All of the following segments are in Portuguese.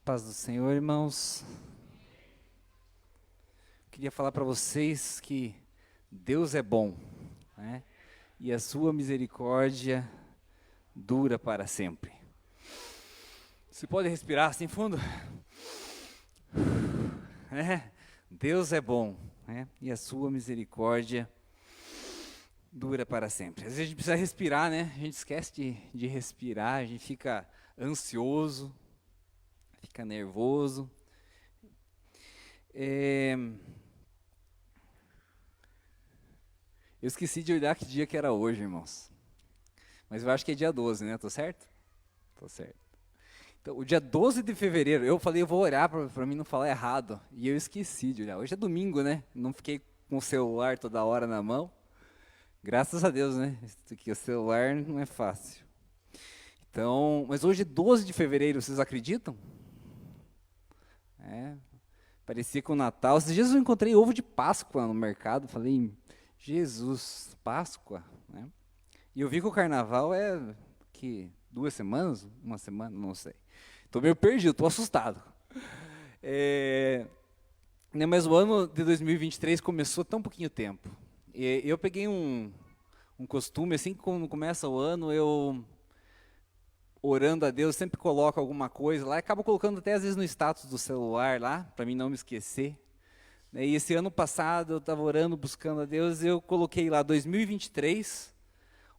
Paz do Senhor, irmãos. Queria falar para vocês que Deus é bom, né? E a sua misericórdia dura para sempre. Você pode respirar assim fundo? Deus é bom, né? E a sua misericórdia dura para sempre. Às vezes a gente precisa respirar, né? A gente esquece de respirar, a gente fica ansioso, fica nervoso. Eu esqueci de olhar que dia que era hoje, irmãos. Mas eu acho que é dia 12, né? Tô certo? Tô certo. Então, o dia 12 de fevereiro, eu falei, eu vou orar para mim não falar errado. E eu esqueci de olhar. Hoje é domingo, né? Não fiquei com o celular toda hora na mão. Graças a Deus, né? Porque o celular não é fácil. Então, mas hoje é 12 de fevereiro, vocês acreditam? Parecia com o Natal. Esses dias eu encontrei ovo de Páscoa no mercado. Falei, Jesus, Páscoa, né? E eu vi que o carnaval é que 2 semanas, 1 semana, não sei. Estou meio perdido, estou assustado. Mas o ano de 2023 começou tão pouquinho tempo. E eu peguei um costume, assim, que quando começa o ano, eu, orando a Deus, sempre coloco alguma coisa lá, e acabo colocando até às vezes no status do celular lá, para mim não me esquecer. E esse ano passado eu estava orando, buscando a Deus, e eu coloquei lá 2023,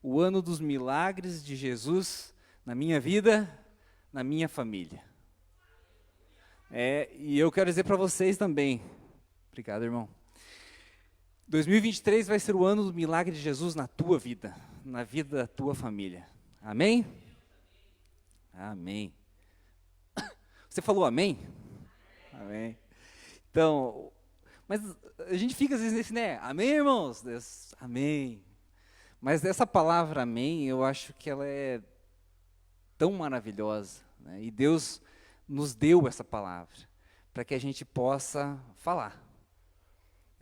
o ano dos milagres de Jesus na minha vida, na minha família. E eu quero dizer para vocês também, obrigado, irmão. 2023 vai ser o ano do milagre de Jesus na tua vida, na vida da tua família. Amém? Amém. Você falou amém? Amém. Então, mas a gente fica às vezes nesse, né? Amém, irmãos? Deus, amém. Mas essa palavra amém, eu acho que ela é tão maravilhosa, né? E Deus nos deu essa palavra para que a gente possa falar.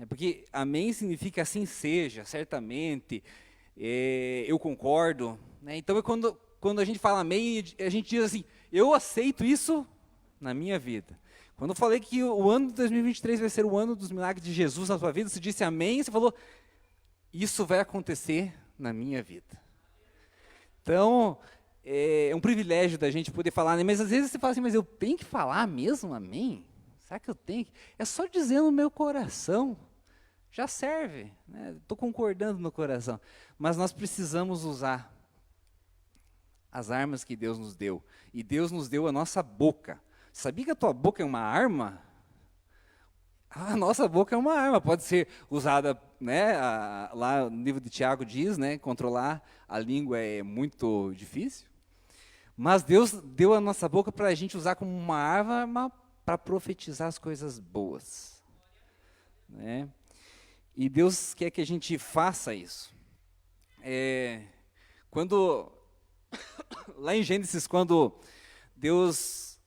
Porque amém significa assim seja, certamente, eu concordo, né? Então, quando a gente fala amém, a gente diz assim, eu aceito isso na minha vida. Quando eu falei que o ano de 2023 vai ser o ano dos milagres de Jesus na sua vida, você disse amém, você falou, isso vai acontecer na minha vida. Então, é um privilégio da gente poder falar, né? Mas às vezes você fala assim, mas eu tenho que falar mesmo amém? Será que eu tenho? É só dizer no meu coração, já serve, né? Estou concordando no coração. Mas nós precisamos usar as armas que Deus nos deu. E Deus nos deu a nossa boca. Sabia que a tua boca é uma arma? A nossa boca é uma arma, pode ser usada, né? Lá no livro de Tiago diz, né? Controlar a língua é muito difícil. Mas Deus deu a nossa boca para a gente usar como uma arma para profetizar as coisas boas, né? E Deus quer que a gente faça isso. Lá em Gênesis, quando Deus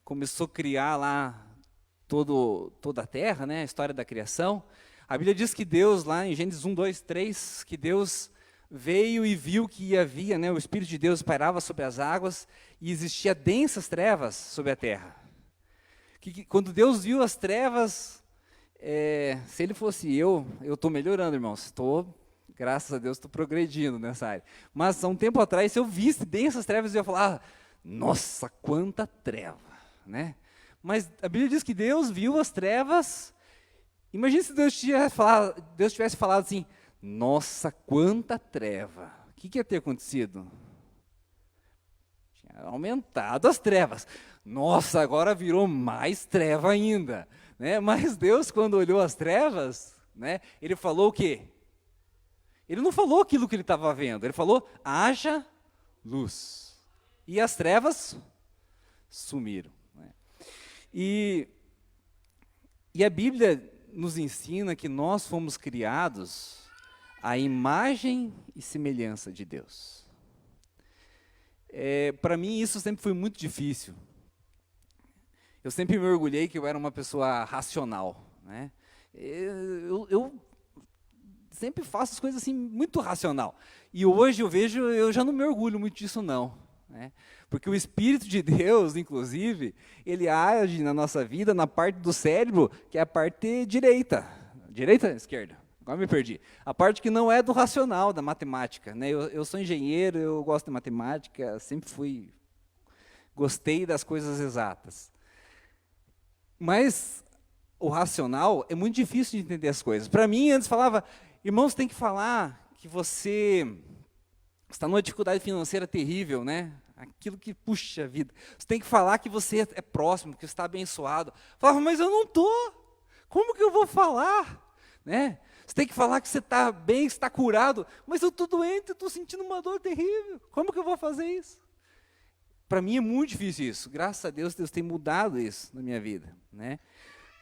começou a criar lá toda a terra, né, a história da criação, a Bíblia diz que Deus, lá em Gênesis 1, 2, 3, que Deus veio e viu que havia, né, o Espírito de Deus pairava sobre as águas e existia densas trevas sobre a terra. Quando Deus viu as trevas, se ele fosse eu estou melhorando, irmãos, graças a Deus, estou progredindo nessa área. Mas há um tempo atrás, se eu visse densas trevas, eu ia falar, nossa, quanta treva, né? Mas a Bíblia diz que Deus viu as trevas. Imagina se Deus tivesse falado assim, nossa, quanta treva. O que ia ter acontecido? Tinha aumentado as trevas. Nossa, agora virou mais treva ainda, né? Mas Deus, quando olhou as trevas, né, ele falou o quê? Ele não falou aquilo que ele estava vendo, ele falou, haja luz. E as trevas sumiram. Né? E a Bíblia nos ensina que nós fomos criados à imagem e semelhança de Deus. Para mim isso sempre foi muito difícil. Eu sempre me orgulhei que eu era uma pessoa racional, né? Eu sempre faço as coisas assim muito racional. E hoje eu já não me orgulho muito disso não, né? Porque o Espírito de Deus, inclusive, ele age na nossa vida na parte do cérebro, que é a parte direita. Direita ou esquerda? Agora me perdi. A parte que não é do racional, da matemática, né? Eu sou engenheiro, eu gosto de matemática, sempre gostei das coisas exatas. Mas o racional é muito difícil de entender as coisas. Para mim, antes falava, irmãos, tem que falar que você está numa dificuldade financeira terrível, né? Aquilo que puxa a vida. Você tem que falar que você é próximo, que você está abençoado. Eu falava, mas eu não estou. Como que eu vou falar? Né? Você tem que falar que você está bem, que você está curado. Mas eu estou doente, eu estou sentindo uma dor terrível. Como que eu vou fazer isso? Para mim é muito difícil isso. Graças a Deus, Deus tem mudado isso na minha vida, né?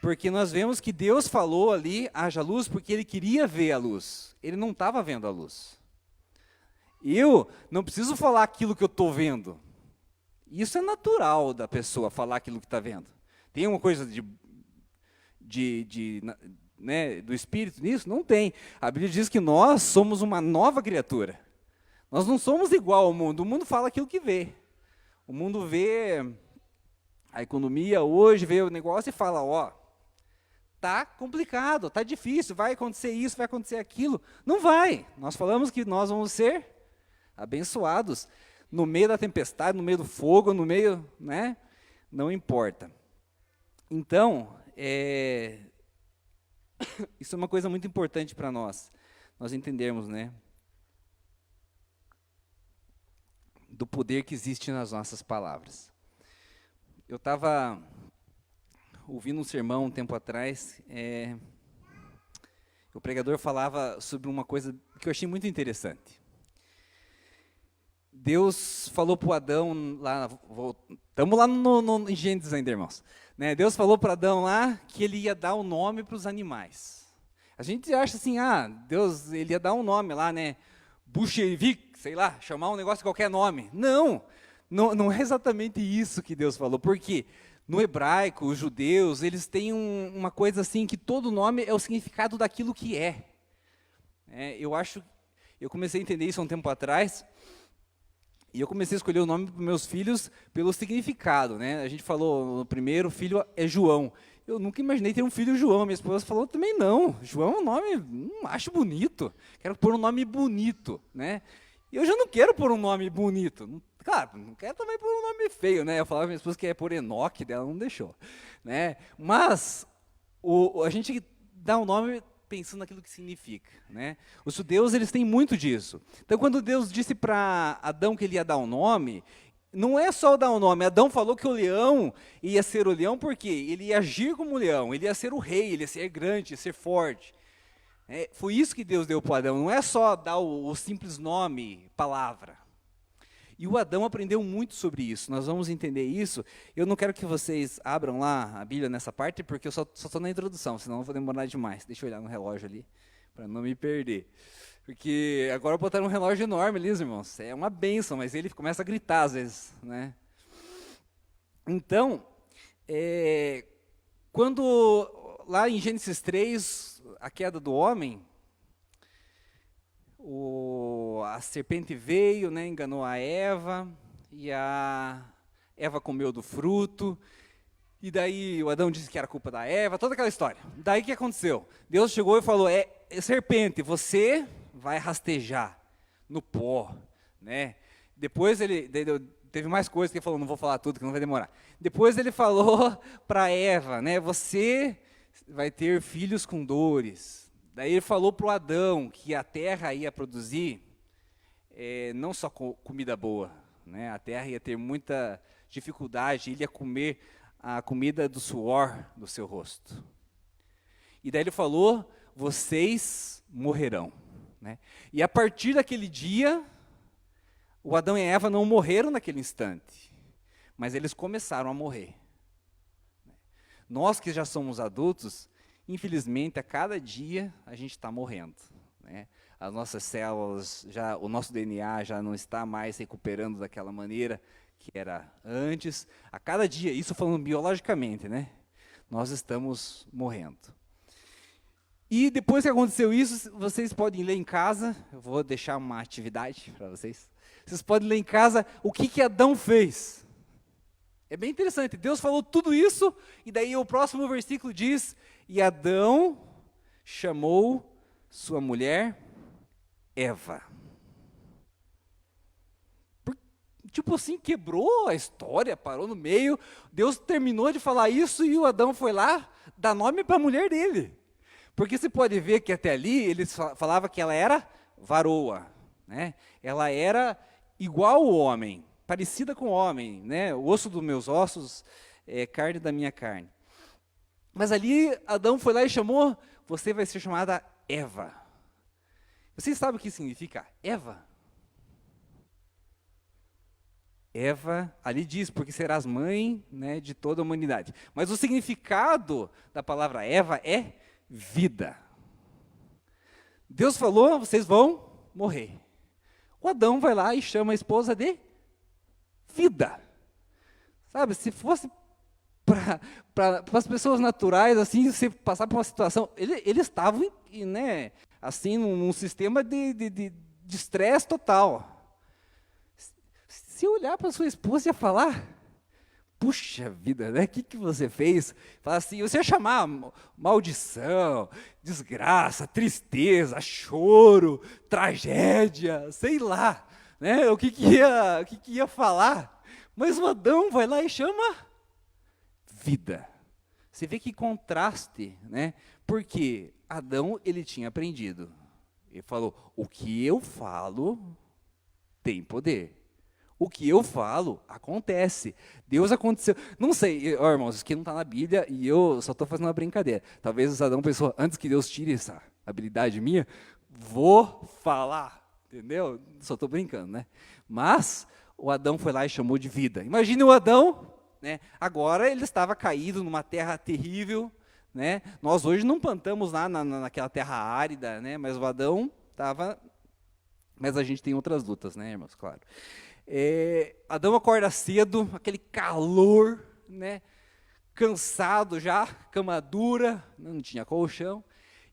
Porque nós vemos que Deus falou ali, haja luz, porque Ele queria ver a luz. Ele não estava vendo a luz. Eu não preciso falar aquilo que eu estou vendo. Isso é natural da pessoa, falar aquilo que está vendo. Tem uma coisa né, do Espírito nisso? Não tem. A Bíblia diz que nós somos uma nova criatura. Nós não somos igual ao mundo. O mundo fala aquilo que vê. O mundo vê a economia hoje, vê o negócio e fala, ó, tá complicado, tá difícil, vai acontecer isso, vai acontecer aquilo. Não vai. Nós falamos que nós vamos ser abençoados no meio da tempestade, no meio do fogo, no meio, né? Não importa. Então, isso é uma coisa muito importante para nós entendermos, né? Do poder que existe nas nossas palavras. Eu estava ouvindo um sermão um tempo atrás, o pregador falava sobre uma coisa que eu achei muito interessante. Deus falou para o Adão, estamos lá em Gênesis ainda, irmãos. Né? Deus falou para Adão lá que ele ia dar um nome para os animais. A gente acha assim, Deus ele ia dar um nome lá, né? Buxervik, sei lá, chamar um negócio de qualquer nome. Não é exatamente isso que Deus falou, porque no hebraico, os judeus, eles têm uma coisa assim, que todo nome é o significado daquilo que é. Eu comecei a entender isso há um tempo atrás, e eu comecei a escolher o nome para meus filhos pelo significado, né? A gente falou, o primeiro filho é João. Eu nunca imaginei ter um filho João. Minha esposa falou também não. João é um nome, acho bonito. Quero pôr um nome bonito, né? E eu já não quero pôr um nome bonito. Claro, não quero também pôr um nome feio, né? Eu falava para minha esposa que ia pôr Enoque, dela não deixou, né? Mas a gente dá um nome pensando naquilo que significa, né? Os judeus, eles têm muito disso. Então, quando Deus disse para Adão que ele ia dar um nome, não é só dar um nome. Adão falou que o leão ia ser o leão porque ele ia agir como o leão, ele ia ser o rei, ele ia ser grande, ia ser forte. Foi isso que Deus deu para Adão, não é só dar o simples nome, palavra. E o Adão aprendeu muito sobre isso, nós vamos entender isso. Eu não quero que vocês abram lá a Bíblia nessa parte, porque eu só estou na introdução, senão eu vou demorar demais. Deixa eu olhar no relógio ali, para não me perder. Porque agora botaram um relógio enorme ali, irmãos. É uma bênção, mas ele começa a gritar às vezes, né? Então, quando lá em Gênesis 3, a queda do homem, a serpente veio, né, enganou a Eva, e a Eva comeu do fruto, e daí o Adão disse que era culpa da Eva, toda aquela história. Daí o que aconteceu? Deus chegou e falou, serpente, você vai rastejar no pó, né? Depois teve mais coisas que ele falou, não vou falar tudo, que não vai demorar. Depois ele falou para Eva, né, você vai ter filhos com dores. Daí ele falou para o Adão que a terra ia produzir não só comida boa, né? A terra ia ter muita dificuldade, ele ia comer a comida do suor do seu rosto. E daí ele falou, vocês morrerão. Né? E a partir daquele dia, o Adão e a Eva não morreram naquele instante, mas eles começaram a morrer. Nós que já somos adultos, infelizmente, a cada dia a gente está morrendo. Né? As nossas células, o nosso DNA já não está mais recuperando daquela maneira que era antes. A cada dia, isso falando biologicamente, né? Nós estamos morrendo. E depois que aconteceu isso, vocês podem ler em casa, eu vou deixar uma atividade para vocês. Vocês podem ler em casa o que Adão fez. É bem interessante, Deus falou tudo isso, e daí o próximo versículo diz, e Adão chamou sua mulher Eva. Tipo assim, quebrou a história, parou no meio, Deus terminou de falar isso e o Adão foi lá dar nome para a mulher dele. Porque você pode ver que até ali ele falava que ela era varoa, né? Ela era igual ao homem, parecida com o homem, né? O osso dos meus ossos, carne da minha carne. Mas ali Adão foi lá e chamou, você vai ser chamada Eva. Vocês sabem o que significa Eva? Eva, ali diz, porque serás mãe, né, de toda a humanidade. Mas o significado da palavra Eva é vida. Deus falou, vocês vão morrer. O Adão vai lá e chama a esposa de vida. Sabe, se fosse para as pessoas naturais, assim, você passar por uma situação, eles estavam, né, assim, num sistema de estresse total. Se eu olhar para sua esposa e falar, puxa vida, né? O que você fez? Fala assim, você ia chamar maldição, desgraça, tristeza, choro, tragédia, sei lá, né? O que ia falar? Mas o Adão vai lá e chama vida. Você vê que contraste, né? Porque Adão, ele tinha aprendido. Ele falou, o que eu falo tem poder. O que eu falo, acontece. Deus aconteceu. Não sei, irmãos, isso aqui não está na Bíblia e eu só estou fazendo uma brincadeira. Talvez o Adão pensou, antes que Deus tire essa habilidade minha, vou falar. Entendeu? Só estou brincando, né? Mas o Adão foi lá e chamou de vida. Imagine o Adão, né? Agora ele estava caído numa terra terrível, né? Nós hoje não plantamos lá naquela terra árida, né? Mas o Adão estava... Mas a gente tem outras lutas, né, irmãos? Claro. Adão acorda cedo, aquele calor, né? Cansado já, cama dura, não tinha colchão,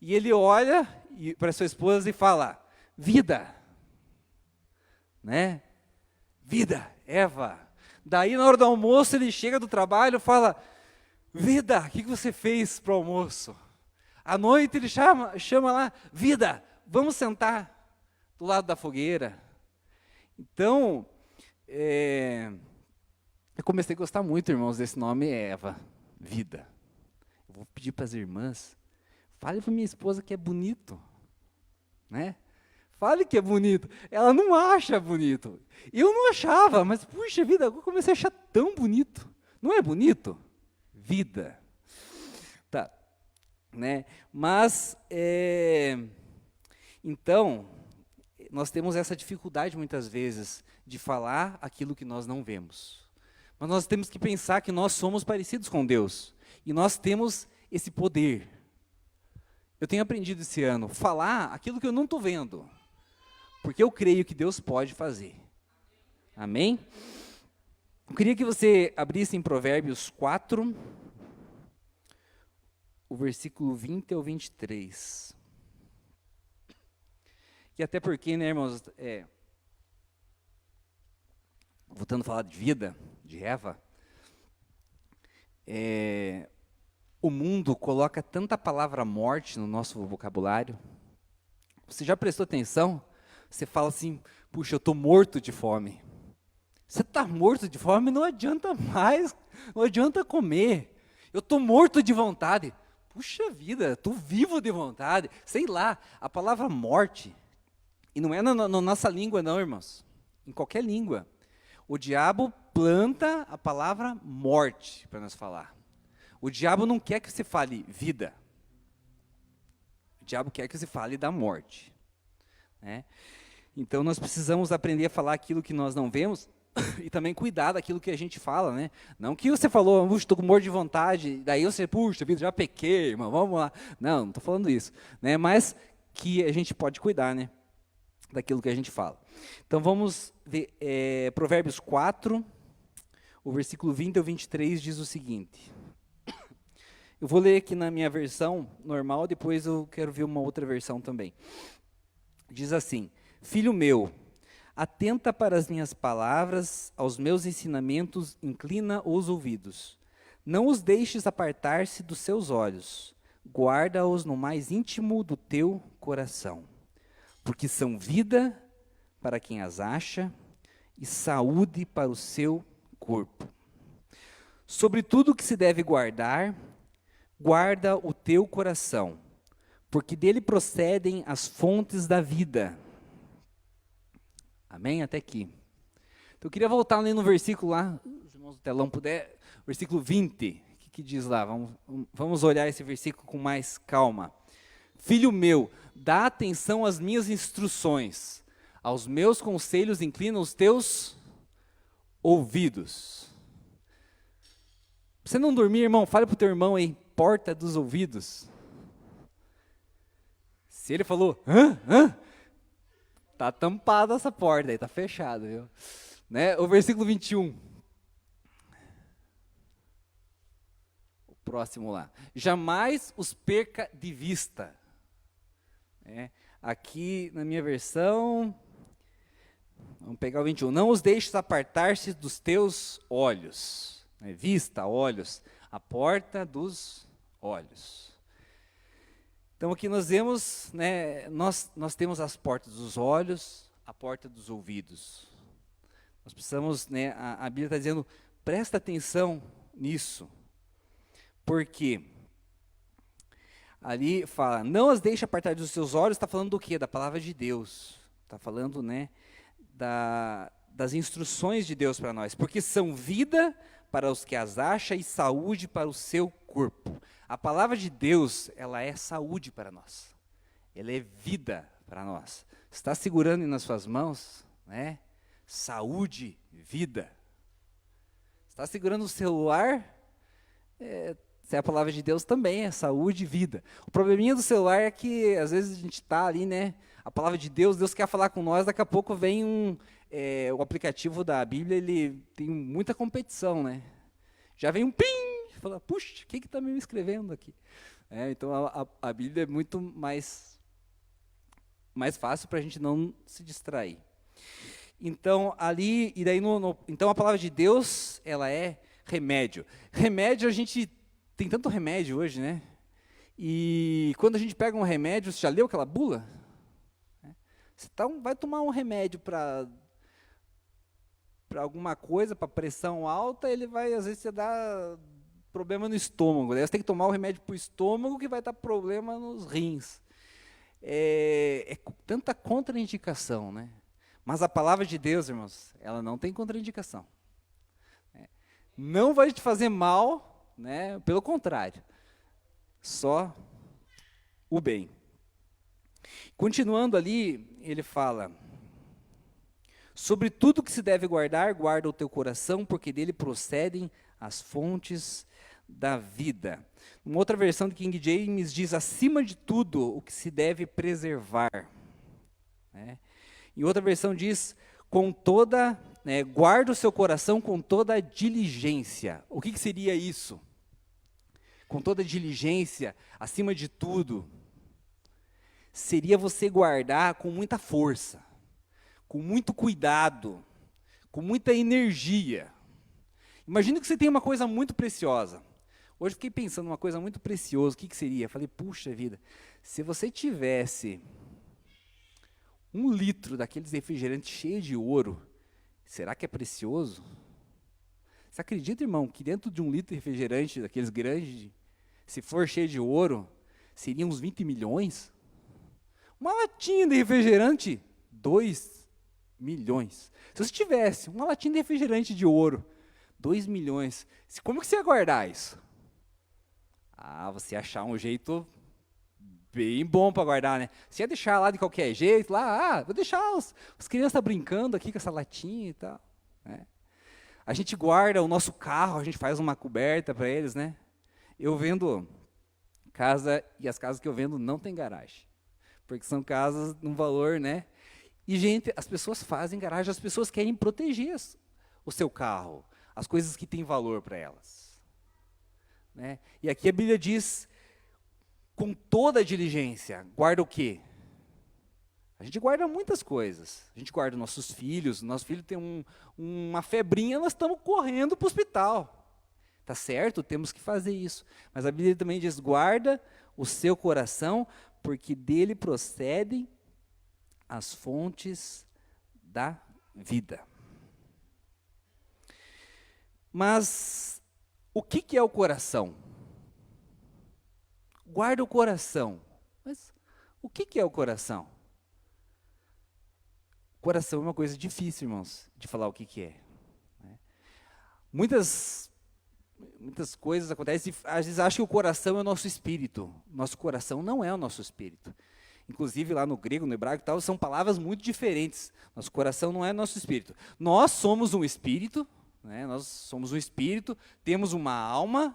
e ele olha para sua esposa e fala, vida, né? Vida, Eva. Daí na hora do almoço ele chega do trabalho e fala, vida, o que você fez para o almoço? À noite ele chama lá, vida, vamos sentar do lado da fogueira. Então, eu comecei a gostar muito, irmãos, desse nome Eva, vida. Eu vou pedir para as irmãs, fale para minha esposa que é bonito, né? Fale que é bonito. Ela não acha bonito. Eu não achava, mas puxa vida, eu comecei a achar tão bonito. Não é bonito? Vida. Tá, né? Mas, então, nós temos essa dificuldade muitas vezes de falar aquilo que nós não vemos. Mas nós temos que pensar que nós somos parecidos com Deus. E nós temos esse poder. Eu tenho aprendido esse ano, falar aquilo que eu não estou vendo. Porque eu creio que Deus pode fazer. Amém? Eu queria que você abrisse em Provérbios 4, o versículo 20 ao 23. E até porque, né, irmãos, voltando a falar de vida, de Eva, o mundo coloca tanta palavra morte no nosso vocabulário. Você já prestou atenção? Você fala assim, puxa, eu estou morto de fome. Você está morto de fome, não adianta mais, não adianta comer. Eu estou morto de vontade. Puxa vida, estou vivo de vontade. Sei lá, a palavra morte, e não é na nossa língua não, irmãos, em qualquer língua. O diabo planta a palavra morte para nós falar. O diabo não quer que você fale vida. O diabo quer que você fale da morte, né? Então, nós precisamos aprender a falar aquilo que nós não vemos e também cuidar daquilo que a gente fala, né? Não que você falou, estou com morto de vontade, daí você, puxa vida, já pequei, irmão, vamos lá. Não estou falando isso, né? Mas que a gente pode cuidar, né, daquilo que a gente fala. Então, vamos ver, Provérbios 4, o versículo 20 ao 23 diz o seguinte. Eu vou ler aqui na minha versão normal, depois eu quero ver uma outra versão também. Diz assim, filho meu, Atenta para as minhas palavras, aos meus ensinamentos, inclina os ouvidos. Não os deixes apartar-se dos seus olhos, guarda-os no mais íntimo do teu coração, porque são vida para quem as acha e saúde para o seu corpo. Sobre tudo que se deve guardar, guarda o teu coração, porque dele procedem as fontes da vida. Amém? Até aqui. Então eu queria voltar ali no versículo lá, os irmãos do telão puder, versículo 20, o que diz lá? Vamos olhar esse versículo com mais calma. Filho meu, dá atenção às minhas instruções, aos meus conselhos inclina os teus ouvidos. Pra você não dormir, irmão, fale para o teu irmão aí, porta dos ouvidos. Se ele falou, tá tampada essa porta aí, tá fechada, viu? Né? O versículo 21. O próximo lá. Jamais os perca de vista. Aqui na minha versão, vamos pegar o 21. Não os deixes apartar-se dos teus olhos. Vista, olhos, a porta dos olhos. Então aqui nós vemos, nós temos as portas dos olhos, a porta dos ouvidos. Nós precisamos, a Bíblia está dizendo, presta atenção nisso. Porque ali fala, não as deixe apartar dos seus olhos, está falando do quê? Da palavra de Deus. Está falando, das instruções de Deus para nós. Porque são vida para os que as acham e saúde para o seu corpo. A palavra de Deus, ela é saúde para nós. Ela é vida para nós. Está segurando nas suas mãos, saúde, vida. Está segurando o celular, se é a palavra de Deus também é saúde e vida. O probleminha do celular é que às vezes a gente está ali, a palavra de Deus, Deus quer falar com nós, daqui a pouco vem o aplicativo da Bíblia, ele tem muita competição, Já vem um pim, fala, puxa, quem que está me escrevendo aqui? Então a Bíblia é muito mais fácil para a gente não se distrair. Então ali, e daí então a palavra de Deus, ela é remédio. Remédio, a gente tem tanto remédio hoje, E quando a gente pega um remédio, você já leu aquela bula? Você vai tomar um remédio para alguma coisa, para pressão alta, ele vai, às vezes, você dá problema no estômago. Daí você tem que tomar o remédio para o estômago, que vai dar problema nos rins. É tanta contraindicação, Mas a palavra de Deus, irmãos, ela não tem contraindicação. Não vai te fazer mal, pelo contrário. Só o bem. Continuando ali, ele fala, sobre tudo que se deve guardar, guarda o teu coração, porque dele procedem as fontes da vida. Uma outra versão de King James diz, acima de tudo, o que se deve preservar. Em outra versão diz, guarda o seu coração com toda a diligência. O que seria isso? Com toda a diligência, acima de tudo, seria você guardar com muita força, com muito cuidado, com muita energia. Imagina que você tem uma coisa muito preciosa. Hoje fiquei pensando uma coisa muito preciosa, o que seria? Falei, puxa vida, se você tivesse 1 litro daqueles refrigerantes cheios de ouro, será que é precioso? Você acredita, irmão, que dentro de 1 litro de refrigerante, daqueles grandes, se for cheio de ouro, seriam uns 20 milhões? Uma latinha de refrigerante, 2 milhões. Se você tivesse uma latinha de refrigerante de ouro, 2 milhões, como que você ia guardar isso? Você ia achar um jeito bem bom para guardar, Você ia deixar lá de qualquer jeito, vou deixar as crianças brincando aqui com essa latinha e tal. A gente guarda o nosso carro, a gente faz uma coberta para eles, Eu vendo casa, e as casas que eu vendo não tem garagem. Porque são casas num valor, E, gente, as pessoas fazem garagem, as pessoas querem proteger o seu carro, as coisas que têm valor para elas. E aqui a Bíblia diz, com toda a diligência, guarda o quê? A gente guarda muitas coisas. A gente guarda nossos filhos. Nosso filho tem uma febrinha, nós estamos correndo para o hospital. Tá certo? Temos que fazer isso. Mas a Bíblia também diz, guarda o seu coração, porque dele procedem as fontes da vida. Mas o que é o coração? Guarda o coração. Mas o que é o coração? O coração é uma coisa difícil, irmãos, de falar o que é. Muitas coisas acontecem, às vezes acham que o coração é o nosso espírito. Nosso coração não é o nosso espírito. Inclusive lá no grego, no hebraico e tal, são palavras muito diferentes. Nosso coração não é o nosso espírito. Nós somos um espírito, né? Nós somos um espírito, temos uma alma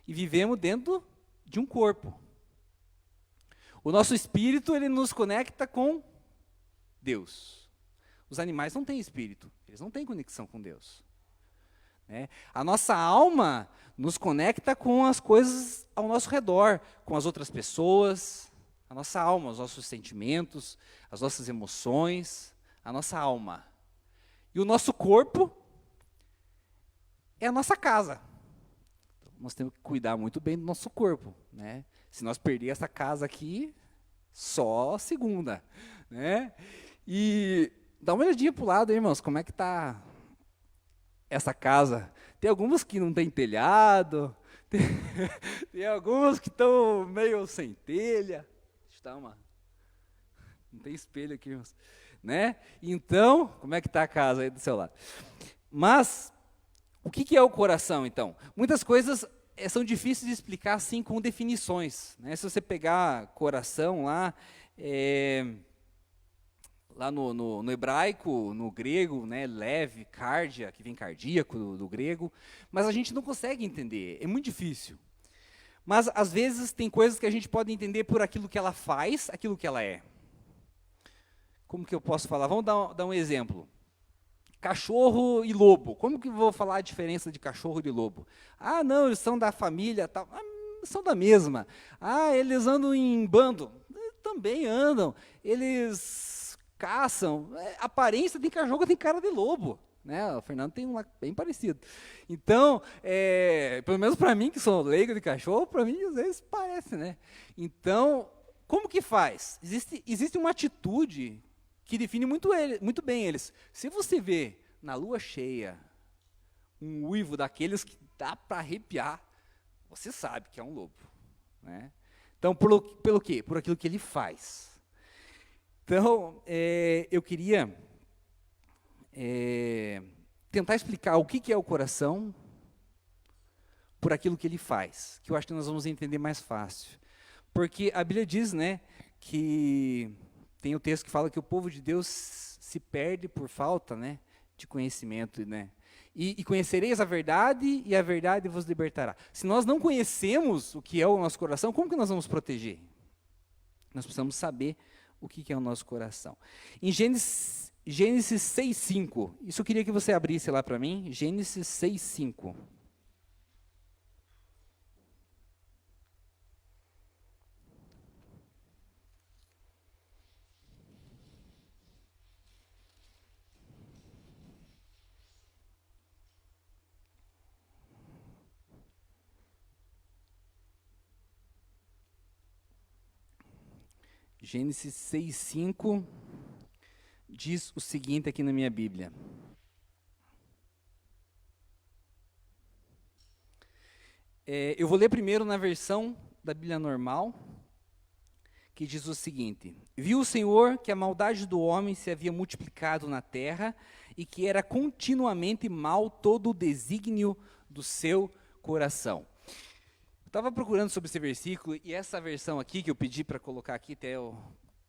e vivemos dentro de um corpo. O nosso espírito, ele nos conecta com Deus. Os animais não têm espírito, eles não têm conexão com Deus. A nossa alma nos conecta com as coisas ao nosso redor, com as outras pessoas, a nossa alma, os nossos sentimentos, as nossas emoções, a nossa alma. E o nosso corpo é a nossa casa. Então, nós temos que cuidar muito bem do nosso corpo. Se nós perder essa casa aqui, só segunda. E dá uma olhadinha para o lado, hein, irmãos, como é que está essa casa. Tem algumas que não tem telhado, tem algumas que estão meio sem telha. Não tem espelho aqui, irmãos. Então, como é que está a casa aí do seu lado? Mas, o que é o coração, então? Muitas coisas são difíceis de explicar assim com definições. Se você pegar coração lá, lá no hebraico, no grego, leve, cardia, que vem cardíaco do grego, mas a gente não consegue entender, é muito difícil. Mas, às vezes, tem coisas que a gente pode entender por aquilo que ela faz, aquilo que ela é. Como que eu posso falar? Vamos dar um exemplo. Cachorro e lobo. Como que eu vou falar a diferença de cachorro e de lobo? Ah, não, eles são da família, tal. São da mesma. Ah, eles andam em bando. Também andam. Eles caçam. A aparência de cachorro tem cara de lobo. O Fernando tem um lá bem parecido. Então, pelo menos para mim, que sou leigo de cachorro, para mim às vezes parece, Então, como que faz? Existe uma atitude que define muito bem eles. Se você vê na lua cheia um uivo daqueles que dá para arrepiar, você sabe que é um lobo. Então, pelo quê? Por aquilo que ele faz. Então, eu queria tentar explicar o que é o coração por aquilo que ele faz, que eu acho que nós vamos entender mais fácil. Porque a Bíblia diz, que tem o texto que fala que o povo de Deus se perde por falta, de conhecimento, E conhecereis a verdade, e a verdade vos libertará. Se nós não conhecemos o que é o nosso coração, como que nós vamos proteger? Nós precisamos saber o que é o nosso coração. Em Gênesis 6:5, isso eu queria que você abrisse lá para mim, Gênesis 6:5. Gênesis 6:5 diz o seguinte aqui na minha Bíblia. Eu vou ler primeiro na versão da Bíblia normal, que diz o seguinte: Viu o Senhor que a maldade do homem se havia multiplicado na terra e que era continuamente mal todo o desígnio do seu coração. Eu estava procurando sobre esse versículo e essa versão aqui que eu pedi para colocar aqui, até eu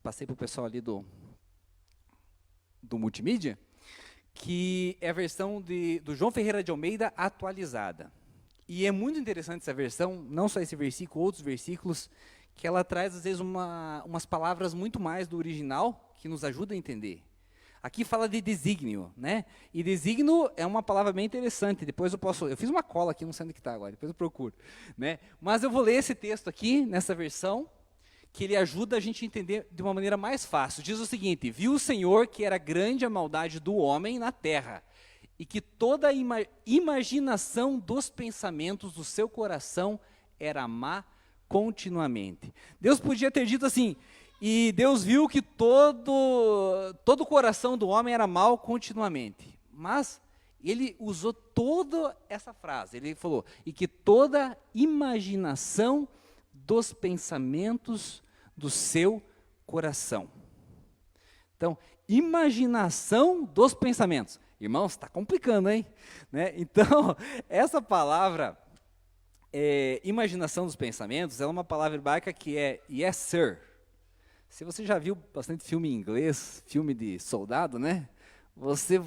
passei para o pessoal ali do multimídia, que é a versão do João Ferreira de Almeida atualizada. E é muito interessante essa versão, não só esse versículo, outros versículos, que ela traz às vezes umas palavras muito mais do original que nos ajuda a entender. Aqui fala de desígnio, E desígnio é uma palavra bem interessante. Depois eu fiz uma cola aqui, não sei onde que está agora, depois eu procuro, Mas eu vou ler esse texto aqui, nessa versão, que ele ajuda a gente a entender de uma maneira mais fácil. Diz o seguinte: viu o Senhor que era grande a maldade do homem na terra, e que toda a imaginação dos pensamentos do seu coração era má continuamente. Deus podia ter dito assim, e Deus viu que todo o coração do homem era mau continuamente. Mas ele usou toda essa frase, ele falou, e que toda imaginação dos pensamentos do seu coração. Então, imaginação dos pensamentos. Irmãos, está complicando, hein? Né? Então, essa palavra, imaginação dos pensamentos, é uma palavra hebraica que é yes, sir. Se você já viu bastante filme em inglês, filme de soldado, né? Você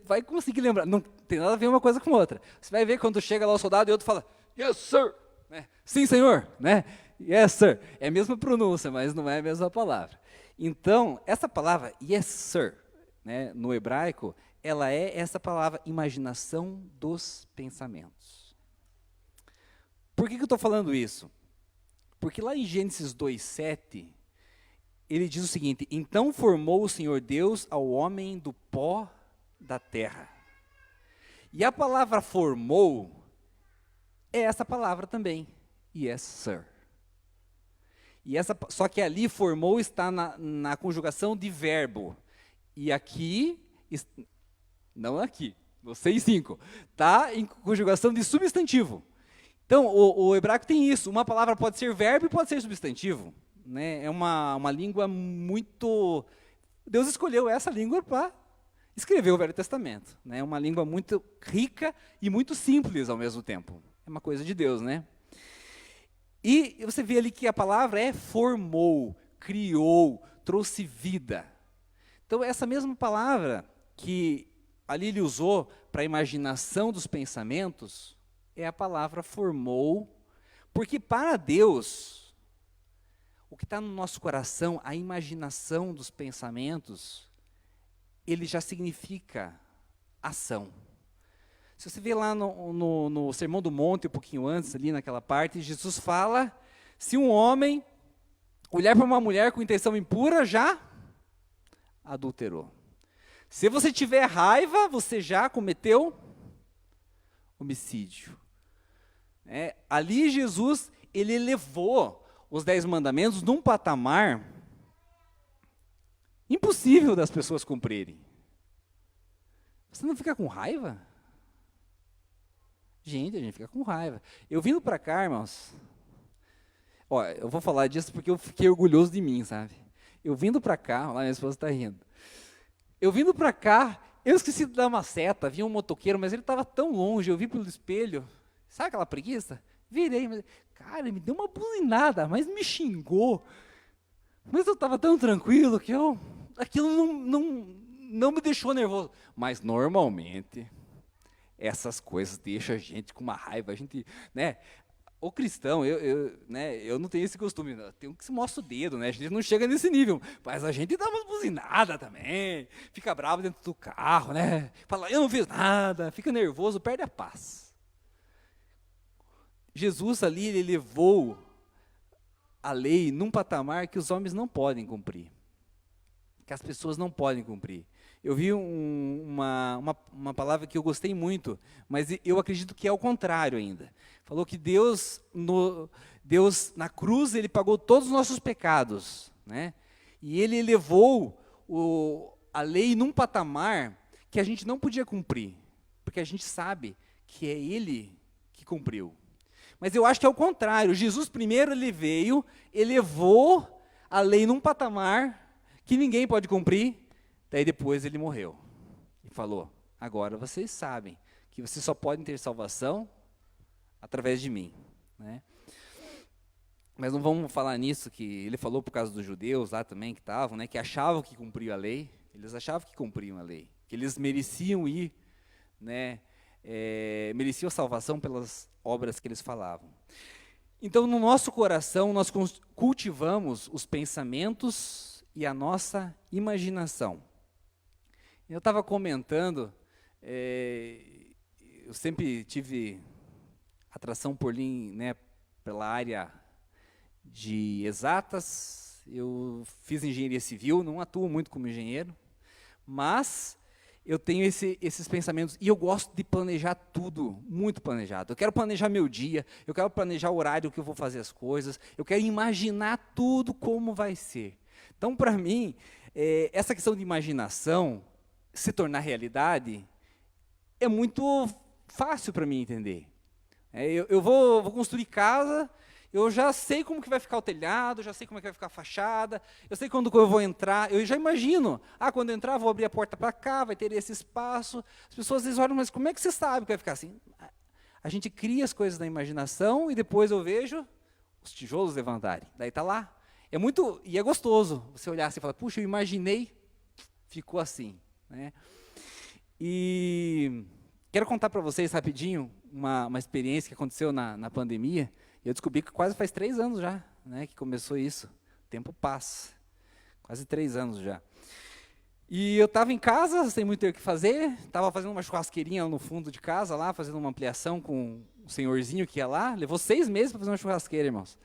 vai conseguir lembrar. Não tem nada a ver uma coisa com outra. Você vai ver quando chega lá o soldado e o outro fala, yes, sir. Né? Sim, senhor. Né? Yes, sir. É a mesma pronúncia, mas não é a mesma palavra. Então, essa palavra, yes, sir, né, no hebraico, ela é essa palavra, imaginação dos pensamentos. Por que eu estou falando isso? Porque lá em Gênesis 2:7, ele diz o seguinte: então formou o Senhor Deus ao homem do pó da terra. E a palavra formou é essa palavra também, yes, sir. Só que ali formou está na conjugação de verbo. E aqui, não aqui, no 6:5, está em conjugação de substantivo. Então, o hebraico tem isso, uma palavra pode ser verbo e pode ser substantivo. Né? É uma língua muito... Deus escolheu essa língua para escrever o Velho Testamento. Né? É uma língua muito rica e muito simples ao mesmo tempo. É uma coisa de Deus, né? E você vê ali que a palavra é formou, criou, trouxe vida. Então, essa mesma palavra que ali ele usou para a imaginação dos pensamentos, é a palavra formou, porque para Deus, o que está no nosso coração, a imaginação dos pensamentos, ele já significa ação. Se você vê lá no Sermão do Monte, um pouquinho antes, ali naquela parte, Jesus fala, se um homem olhar para uma mulher com intenção impura, já adulterou. Se você tiver raiva, você já cometeu homicídio. Ali Jesus, ele elevou os 10 mandamentos num patamar impossível das pessoas cumprirem. Você não fica com raiva? Gente, a gente fica com raiva. Eu vindo para cá, irmãos, eu vou falar disso porque eu fiquei orgulhoso de mim, sabe? Eu vindo para cá, lá minha esposa está rindo. Eu vindo para cá, eu esqueci de dar uma seta, vi um motoqueiro, mas ele estava tão longe, eu vi pelo espelho, sabe aquela preguiça? Virei, mas, cara, ele me deu uma buzinada, mas me xingou. Mas eu estava tão tranquilo que aquilo não me deixou nervoso. Mas normalmente, essas coisas deixam a gente com uma raiva, a gente, né? O cristão, eu não tenho esse costume, eu tenho que se mostra o dedo, né? A gente não chega nesse nível, mas a gente dá uma buzinada também, fica bravo dentro do carro, né? Fala, eu não fiz nada, fica nervoso, perde a paz. Jesus ali, ele levou a lei num patamar que os homens não podem cumprir, que as pessoas não podem cumprir. Eu vi uma palavra que eu gostei muito, mas eu acredito que é o contrário ainda. Falou que Deus na cruz, ele pagou todos os nossos pecados, né? E ele elevou a lei num patamar que a gente não podia cumprir, porque a gente sabe que é ele que cumpriu. Mas eu acho que é o contrário. Jesus primeiro ele veio, elevou a lei num patamar que ninguém pode cumprir, daí depois ele morreu. E falou, agora vocês sabem que vocês só podem ter salvação através de mim. Né? Mas não vamos falar nisso, que ele falou por causa dos judeus lá também que estavam, né, que achavam que cumpriam a lei, eles achavam que cumpriam a lei, que eles mereciam ir, né, mereciam a salvação pelas obras que eles falavam. Então, no nosso coração, nós cultivamos os pensamentos e a nossa imaginação. Eu estava comentando, eu sempre tive atração por, né, pela área de exatas, eu fiz engenharia civil, não atuo muito como engenheiro, mas eu tenho esses pensamentos, e eu gosto de planejar tudo, muito planejado. Eu quero planejar meu dia, eu quero planejar o horário que eu vou fazer as coisas, eu quero imaginar tudo como vai ser. Então, para mim, essa questão de imaginação se tornar realidade é muito fácil para mim entender. Eu vou construir casa, eu já sei como que vai ficar o telhado, já sei como é que vai ficar a fachada, eu sei quando eu vou entrar, eu já imagino. Quando eu entrar, vou abrir a porta para cá, vai ter esse espaço. As pessoas às vezes olham, mas como é que você sabe que vai ficar assim? A gente cria as coisas na imaginação e depois eu vejo os tijolos levantarem. Daí está lá. E é gostoso você olhar assim e falar, puxa, eu imaginei, ficou assim. Né? E quero contar para vocês rapidinho uma experiência que aconteceu na pandemia. Eu descobri que quase faz 3 anos já, né, que começou isso. O tempo passa. Quase 3 anos já. E eu estava em casa, sem muito ter o que fazer. Estava fazendo uma churrasqueirinha no fundo de casa, lá, fazendo uma ampliação com o senhorzinho que ia lá. Levou 6 meses para fazer uma churrasqueira, irmãos.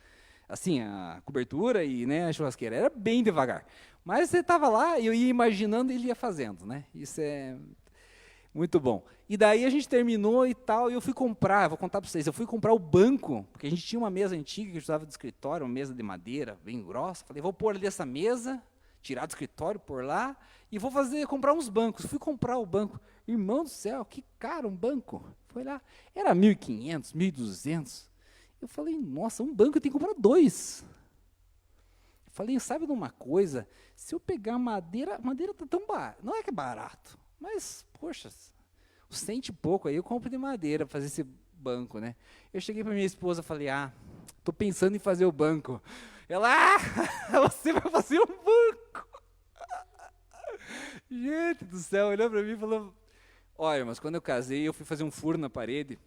Assim, a cobertura e, né, a churrasqueira. Era bem devagar. Mas você estava lá e eu ia imaginando e ele ia fazendo. Né? Isso é muito bom. E daí a gente terminou e tal, e eu fui comprar, vou contar para vocês, eu fui comprar o banco, porque a gente tinha uma mesa antiga que a gente usava de escritório, uma mesa de madeira, bem grossa. Falei, vou pôr ali essa mesa, tirar do escritório, pôr lá, e vou comprar uns bancos. Fui comprar o banco. Irmão do céu, que caro um banco. Foi lá, era 1.500, 1.200. Eu falei, nossa, um banco eu tenho que comprar 2. Eu falei, sabe de uma coisa? Se eu pegar madeira está tão barato, não é que é barato, mas, poxa, cento e pouco aí eu compro de madeira para fazer esse banco, né? Eu cheguei para minha esposa e falei, estou pensando em fazer o banco. Ela, você vai fazer um banco? Gente do céu, olhou para mim e falou, olha, mas quando eu casei, eu fui fazer um furo na parede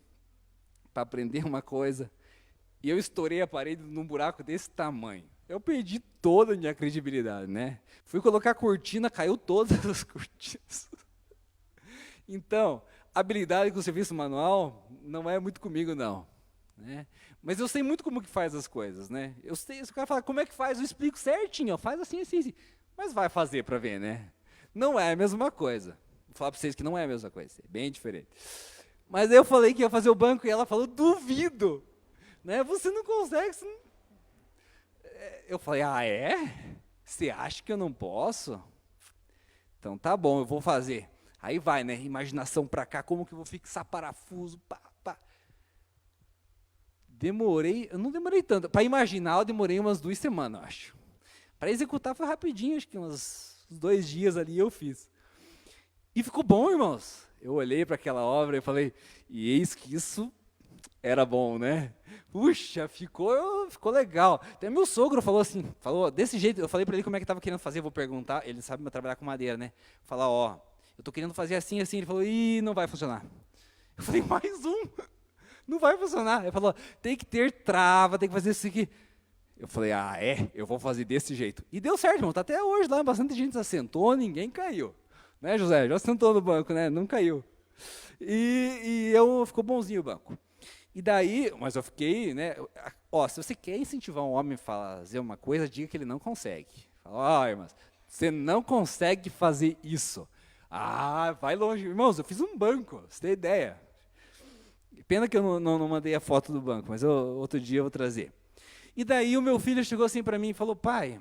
para aprender uma coisa, e eu estourei a parede num buraco desse tamanho. Eu perdi toda a minha credibilidade, né? Fui colocar a cortina, caiu todas as cortinas. Então, habilidade com o serviço manual não é muito comigo, não. Né? Mas eu sei muito como que faz as coisas. Né? Eu sei, se o cara falar como é que faz, eu explico certinho. Faz assim, assim, assim. Mas vai fazer para ver, né? Não é a mesma coisa. Vou falar para vocês que não é a mesma coisa. É bem diferente. Mas aí eu falei que ia fazer o banco e ela falou, duvido. Né? Você não consegue. Você não... Eu falei, é? Você acha que eu não posso? Então tá bom, eu vou fazer. Aí vai, né? Imaginação para cá, como que eu vou fixar parafuso, pá. Eu não demorei tanto. Para imaginar, eu demorei umas 2 semanas, eu acho. Para executar foi rapidinho, acho que uns 2 dias ali eu fiz. E ficou bom, irmãos. Eu olhei para aquela obra e falei, e eis que isso era bom, né? Puxa, ficou legal. Até meu sogro falou desse jeito, eu falei para ele como é que estava querendo fazer, vou perguntar, ele sabe trabalhar com madeira, né? Falar, eu estou querendo fazer assim, assim. Ele falou, não vai funcionar. Eu falei, mais um. Não vai funcionar. Ele falou, tem que ter trava, tem que fazer isso aqui. Eu falei, eu vou fazer desse jeito. E deu certo, irmão, está até hoje lá, bastante gente se assentou, ninguém caiu. Né, José? Já sentou no banco, né? Não caiu. Ficou bonzinho o banco. E daí, mas eu fiquei, né? Se você quer incentivar um homem a fazer uma coisa, diga que ele não consegue. Fala, irmãos, você não consegue fazer isso. Vai longe. Irmãos, eu fiz um banco, você tem ideia. Pena que eu não mandei a foto do banco, mas outro dia eu vou trazer. E daí o meu filho chegou assim para mim e falou, pai,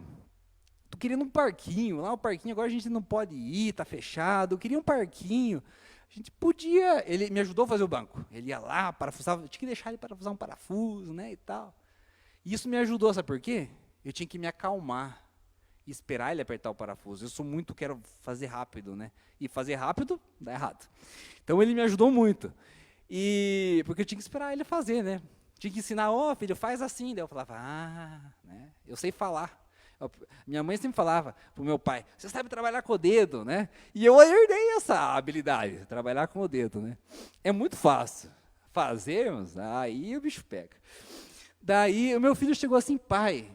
tô querendo um parquinho. Lá o parquinho agora a gente não pode ir, tá fechado. Eu queria um parquinho. A gente podia... Ele me ajudou a fazer o banco. Ele ia lá, parafusava, tinha que deixar ele parafusar um parafuso, né, e tal. E isso me ajudou, sabe por quê? Eu tinha que me acalmar e esperar ele apertar o parafuso. Quero fazer rápido, né? E fazer rápido dá errado. Então ele me ajudou muito. Porque eu tinha que esperar ele fazer, né? Tinha que ensinar, filho, faz assim. Daí eu falava, né? Eu sei falar. Minha mãe sempre falava para o meu pai, você sabe trabalhar com o dedo, né? E eu herdei essa habilidade, trabalhar com o dedo, né? É muito fácil. Fazermos, aí o bicho pega. Daí o meu filho chegou assim, pai,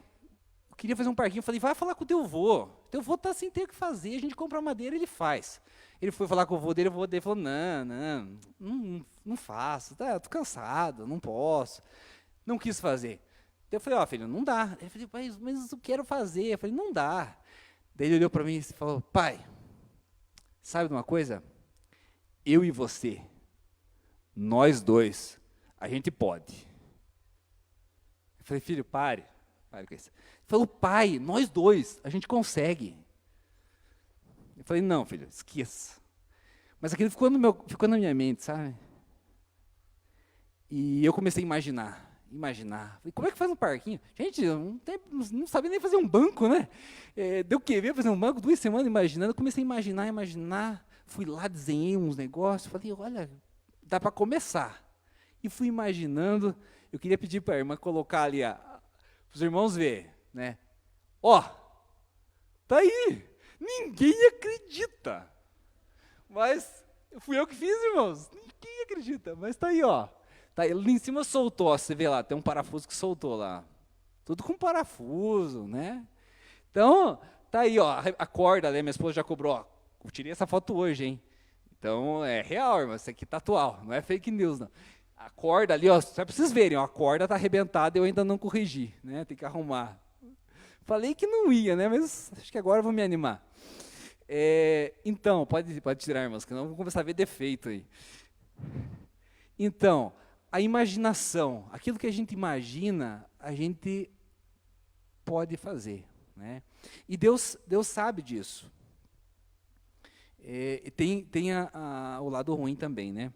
eu queria fazer um parquinho. Eu falei, vai falar com o teu vô. Teu vô está sem ter o que fazer, a gente compra madeira e ele faz. Ele foi falar com o vô dele falou, não faço, tô cansado, não posso. Não quis fazer. Daí eu falei, filho, não dá. Ele falou, pai, mas eu quero fazer. Eu falei, não dá. Daí ele olhou para mim e falou, pai, sabe de uma coisa? Eu e você, nós dois, a gente pode. Eu falei, filho, pare com isso. Ele falou, pai, nós dois, a gente consegue. Eu falei, não, filho, esqueça. Mas aquilo ficou na minha mente, sabe? E eu comecei a imaginar. Falei, como é que faz um parquinho? Gente, eu não sabia nem fazer um banco, né? Deu querer fazer um banco, 2 semanas imaginando. Comecei a imaginar. Fui lá, desenhei uns negócios. Falei, olha, dá para começar. E fui imaginando. Eu queria pedir para a irmã colocar ali, para os irmãos verem, né? Tá aí. Ninguém acredita. Mas fui eu que fiz, irmãos. Ninguém acredita, mas tá aí, Tá, ele em cima soltou, você vê lá, tem um parafuso que soltou lá. Tudo com parafuso, né? Então, tá aí, a corda, né? Minha esposa já cobrou, eu tirei essa foto hoje, hein? Então, é real, irmão, isso aqui tá atual, não é fake news, não. A corda ali, só pra vocês verem, a corda tá arrebentada e eu ainda não corrigi, né? Tem que arrumar. Falei que não ia, né? Mas acho que agora eu vou me animar. Então, pode tirar, irmãos, que não vou começar a ver defeito aí. Então, a imaginação, aquilo que a gente imagina, a gente pode fazer, né? E Deus sabe disso. Tem o lado ruim também, né?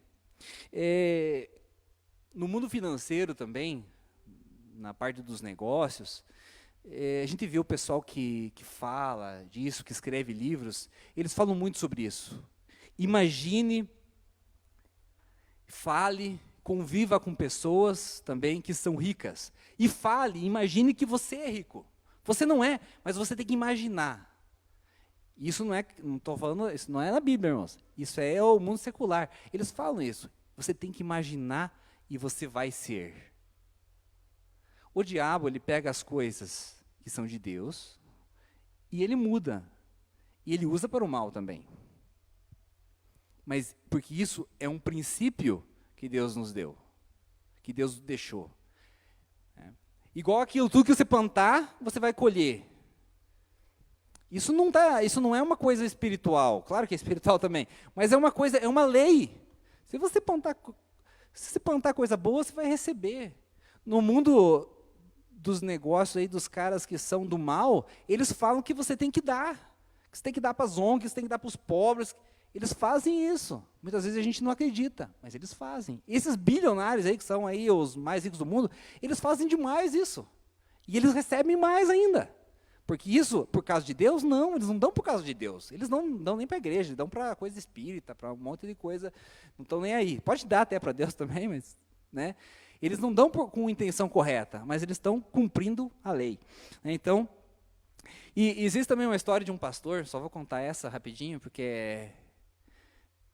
No mundo financeiro também, na parte dos negócios, a gente vê o pessoal que fala disso, que escreve livros, eles falam muito sobre isso. Imagine, fale, conviva com pessoas também que são ricas. E imagine que você é rico. Você não é, mas você tem que imaginar. Isso não estou falando, isso não é na Bíblia, irmãos. Isso é o mundo secular. Eles falam isso. Você tem que imaginar e você vai ser. O diabo, ele pega as coisas que são de Deus e ele muda. E ele usa para o mal também. Mas porque isso é um princípio que Deus nos deu, que Deus deixou. Igual aquilo, tudo que você plantar, você vai colher. Isso não é uma coisa espiritual, claro que é espiritual também, mas é uma lei. Se você plantar coisa boa, você vai receber. No mundo dos negócios aí, dos caras que são do mal, eles falam que você tem que dar. Que você tem que dar para as ONGs, que você tem que dar para os pobres. Eles fazem isso. Muitas vezes a gente não acredita, mas eles fazem. Esses bilionários aí, que são aí os mais ricos do mundo, eles fazem demais isso. E eles recebem mais ainda. Porque isso, por causa de Deus? Não, eles não dão por causa de Deus. Eles não dão nem para a igreja, eles dão para coisa espírita, para um monte de coisa. Não estão nem aí. Pode dar até para Deus também, mas, né? Eles não dão com intenção correta, mas eles estão cumprindo a lei. Então, e existe também uma história de um pastor, só vou contar essa rapidinho, porque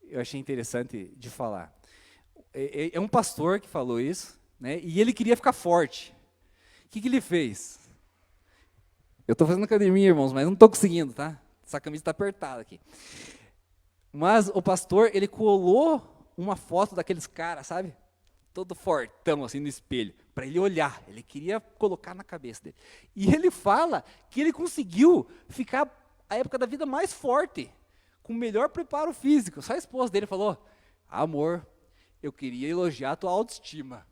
eu achei interessante de falar. É um pastor que falou isso, né? E ele queria ficar forte. O que ele fez? Eu estou fazendo academia, irmãos, mas não estou conseguindo, tá? Essa camisa está apertada aqui. Mas o pastor, ele colou uma foto daqueles caras, sabe? Todo fortão, assim, no espelho, para ele olhar. Ele queria colocar na cabeça dele. E ele fala que ele conseguiu ficar a época da vida mais forte, com melhor preparo físico. Só a esposa dele falou, amor, eu queria elogiar a tua autoestima.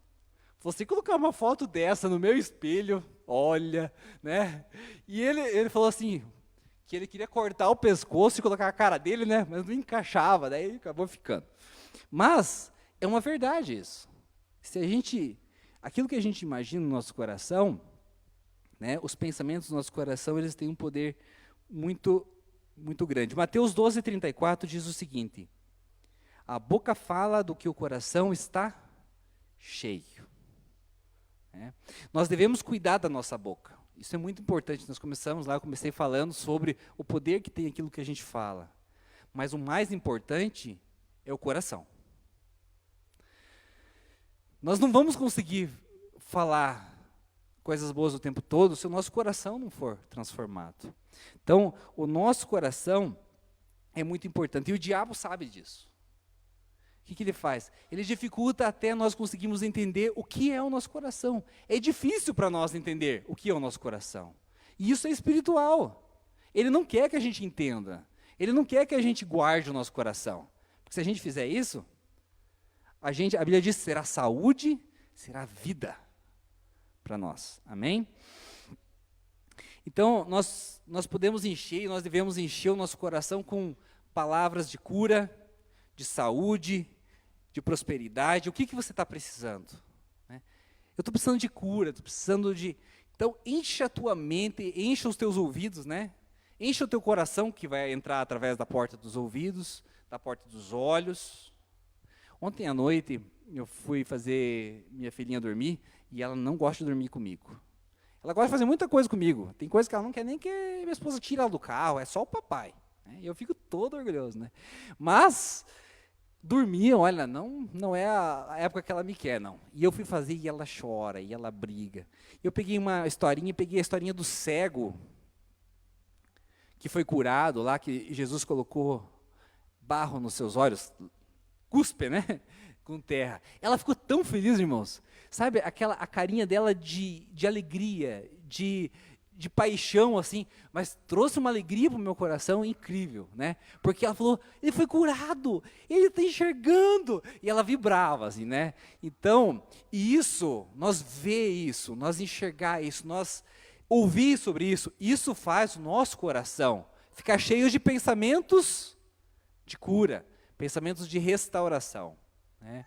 Você colocar uma foto dessa no meu espelho, olha, né? E ele falou assim, que ele queria cortar o pescoço e colocar a cara dele, né? Mas não encaixava, daí acabou ficando. Mas é uma verdade isso. Aquilo que a gente imagina no nosso coração, né? Os pensamentos do nosso coração, eles têm um poder muito, muito grande. Mateus 12:34 diz o seguinte: a boca fala do que o coração está cheio. Nós devemos cuidar da nossa boca. Isso é muito importante. Nós começamos lá, eu comecei falando sobre o poder que tem aquilo que a gente fala. Mas o mais importante é o coração. Nós não vamos conseguir falar coisas boas o tempo todo se o nosso coração não for transformado. Então, o nosso coração é muito importante. E o diabo sabe disso. que ele faz? Ele dificulta até nós conseguirmos entender o que é o nosso coração. É difícil para nós entender o que é o nosso coração. E isso é espiritual. Ele não quer que a gente entenda. Ele não quer que a gente guarde o nosso coração. Porque se a gente fizer isso, a Bíblia diz, será saúde, será vida para nós. Amém? Então, nós podemos encher, nós devemos encher o nosso coração com palavras de cura, de saúde, de prosperidade. O que você está precisando? Né? Eu estou precisando de cura, estou precisando de... Então, enche a tua mente, enche os teus ouvidos, né? Enche o teu coração, que vai entrar através da porta dos ouvidos, da porta dos olhos. Ontem à noite, eu fui fazer minha filhinha dormir, e ela não gosta de dormir comigo. Ela gosta de fazer muita coisa comigo. Tem coisa que ela não quer nem que minha esposa tire ela do carro, é só o papai. Né? E eu fico todo orgulhoso, né? Mas, dormir, olha, não é a época que ela me quer, não. E eu fui fazer e ela chora, e ela briga. Eu peguei uma historinha, peguei a historinha do cego, que foi curado lá, que Jesus colocou barro nos seus olhos, cuspe, né? Com terra. Ela ficou tão feliz, irmãos. Sabe, a carinha dela de alegria, de paixão, assim, mas trouxe uma alegria para o meu coração incrível, né? Porque ela falou, ele foi curado, ele está enxergando. E ela vibrava, assim, né? Então, nós ver isso, nós enxergar isso, nós ouvir sobre isso, isso faz o nosso coração ficar cheio de pensamentos de cura, pensamentos de restauração. Né?